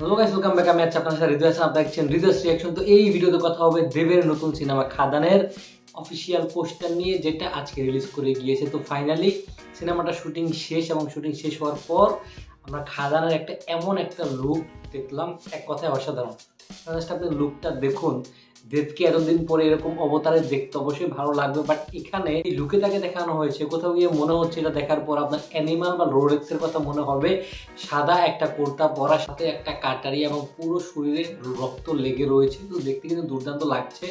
Hello guys, welcome back. আমি আছি আপনার সাথে হৃদয় হাসান। আপনারা দেখছেন হৃদয়স রিঅ্যাকশন। তো এই ভিডিওতে কথা হবে দেবের নতুন সিনেমা খাদানের অফিসিয়াল পোস্টার নিয়ে, যেটা আজকে রিলিজ করে গিয়েছে। তো ফাইনালি সিনেমাটা শুটিং শেষ, এবং শুটিং শেষ হওয়ার পর আমরা খাদানের এমন একটা লুক দেখলাম, এক কথায় অসাধারণ। জাস্ট আপনি লুকটা দেখুন। দেবকে এতদিন পরে এরকম অবতারে দেখতে অবশ্যই ভালো লাগবে, বাট এখানে এই লুকে তাকে দেখানো হয়েছে, কোথাও গিয়ে মনে হচ্ছে এটা দেখার পর আপনার অ্যানিমাল বা রোলেক্সের কথা মনে হবে। সাদা একটা কুর্তা পরা, সাথে একটা কাটারি, এবং পুরো শরীরে রক্ত লেগে রয়েছে। তো দেখতে কিন্তু দুর্দান্ত লাগছে।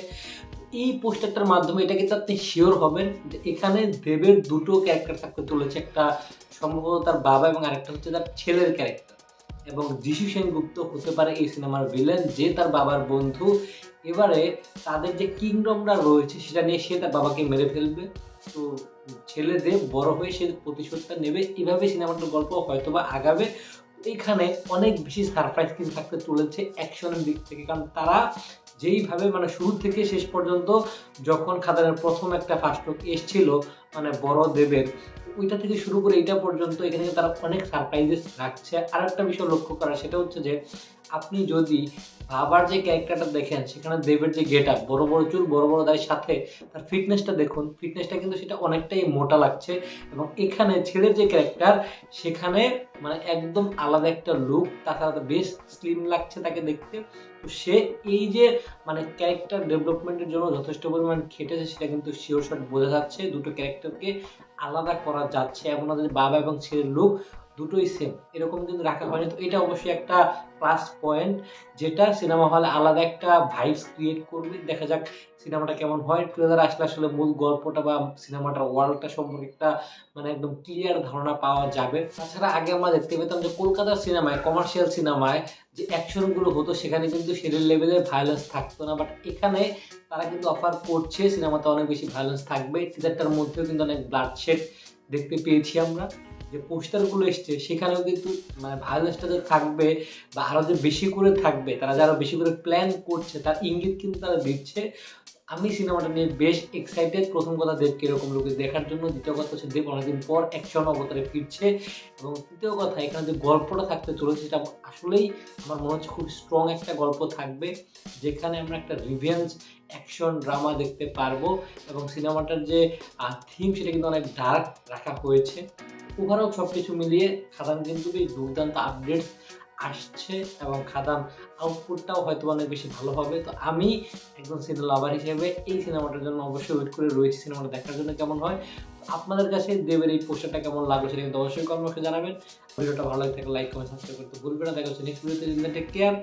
এই পোস্টারটার মাধ্যমে এটা কিন্তু আপনি শিওর হবেন যে এখানে দেবের দুটো ক্যারেক্টার থাকতে চলেছে। একটা সম্ভবত তার বাবা, এবং আরেকটা হচ্ছে তার ছেলের ক্যারেক্টার। এবং যিশু সেনগুপ্ত হতে পারে এই সিনেমার ভিলেন, যে তার বাবার বন্ধু। এবারে তাদের যে কিংডমটা রয়েছে সেটা নিয়ে সে তার বাবাকে মেরে ফেলবে। তো ছেলে দেব বড় হয়ে সে প্রতিশোধটা নেবে। এভাবে সিনেমাটার গল্প হয়তোবা আগাবে। এখানে অনেক বেশি সারপ্রাইজ কিন্তু থাকতে চলেছে অ্যাকশনের দিক থেকে, কারণ তারা যেইভাবে মানে শুরু থেকে শেষ পর্যন্ত, যখন খাদানের প্রথম একটা ফার্স্ট লুক এসছিল মানে বড় দেবের, ওইটা থেকে শুরু করে এইটা পর্যন্ত এখানে তারা অনেক সারপ্রাইজেস রাখছে। আর একটা বিষয় লক্ষ্য করা, সেটা হচ্ছে যে আপনি যদি বাবার যে ক্যারেক্টারটা দেখেন, সেখানে দেবের যে গেট আপ, বড় বড় চুল, বড় বড় দায়ের সাথে তার ফিটনেসটা দেখুন, ফিটনেসটা কিন্তু সেটা অনেকটাই মোটা লাগছে। এবং এখানে ছেলের যে ক্যারেক্টার, সেখানে মানে একদম আলাদা একটা লুক, তাছাড়া বেশ স্লিম লাগছে তাকে দেখতে। তো সে এই যে মানে ক্যারেক্টার ডেভেলপমেন্টের জন্য যথেষ্ট পরিমাণ খেটেছে, সেটা কিন্তু শিওর শট বোঝা যাচ্ছে। দুটো ক্যারেক্টারকে আলাদা করা যাচ্ছে, এমন না যে বাবা এবং ছেলের লুক দুটোই সেম, এরকম কিন্তু রাখা হয়নি। তো এটা অবশ্যই একটা প্লাস পয়েন্ট, যেটা সিনেমা হলে আলাদা একটা ভাইবস ক্রিয়েট করবে। দেখা যাক সিনেমাটা কেমন হয়। ট্রেলার আসলে আসলে মূল গল্পটা বা সিনেমাটার ওয়ার্ল্ডটা সম্পর্কে একটা মানে একদম ক্লিয়ার ধারণা পাওয়া যাবে। তাছাড়া আগে আমরা দেখতে পেতাম যে কলকাতার সিনেমায়, কমার্শিয়াল সিনেমায় যে অ্যাকশনগুলো হতো, সেখানে কিন্তু সেরের লেভেলের ভায়োলেন্স থাকতো না, বাট এখানে তারা কিন্তু অফার করছে সিনেমাতে অনেক বেশি ভায়োলেন্স থাকবে। টিজারটার মধ্যেও কিন্তু অনেক ব্লাডশেড দেখতে পেয়েছি আমরা। যে পোস্টারগুলো এসছে সেখানেও কিন্তু মানে ভায়োলেন্সটা যে থাকবে বা আরও যে বেশি করে থাকবে, তারা যে আরও বেশি করে প্ল্যান করছে, তার ইঙ্গিত কিন্তু তারা দিচ্ছে। আমি সিনেমাটা নিয়ে বেশ এক্সাইটেড। প্রথম কথা, দেবকে এরকম লোকে দেখার জন্য। দ্বিতীয় কথা হচ্ছে দেব অনেকদিন পর অ্যাকশন অবতারে ফিরছে। এবং তৃতীয় কথা, এখানে যে গল্পটা থাকতে চলেছে, সেটা আসলেই আমার মনে হচ্ছে খুব স্ট্রং একটা গল্প থাকবে, যেখানে আমরা একটা রিভেঞ্জ অ্যাকশন ড্রামা দেখতে পারবো। এবং সিনেমাটার যে থিম, সেটা কিন্তু অনেক ডার্ক রাখা হয়েছে। ওভারঅল সব কিছু মিলিয়ে খাদান কিন্তু বেশ দুর্দান্ত আপডেটস আসছে, এবং খাদান আউটপুটটাও হয়তো অনেক বেশি ভালো হবে। তো আমি একজন সিনেমা লাভার হিসেবে এই সিনেমাটার জন্য অবশ্যই ওয়েট করে রয়েছি, সিনেমাটা দেখার জন্য কেমন হয়। আপনাদের কাছে দেবের এই পোস্টারটা কেমন লাগলো সেটা কিন্তু অবশ্যই কমেন্ট বক্সে জানাবেন। ভিডিওটা ভালো লাগে থাকলে লাইক, কমেন্ট, সাবস্ক্রাইব করতে ভুলবেন না। দেখা হচ্ছে নেক্সট ভিডিওতে। Take care.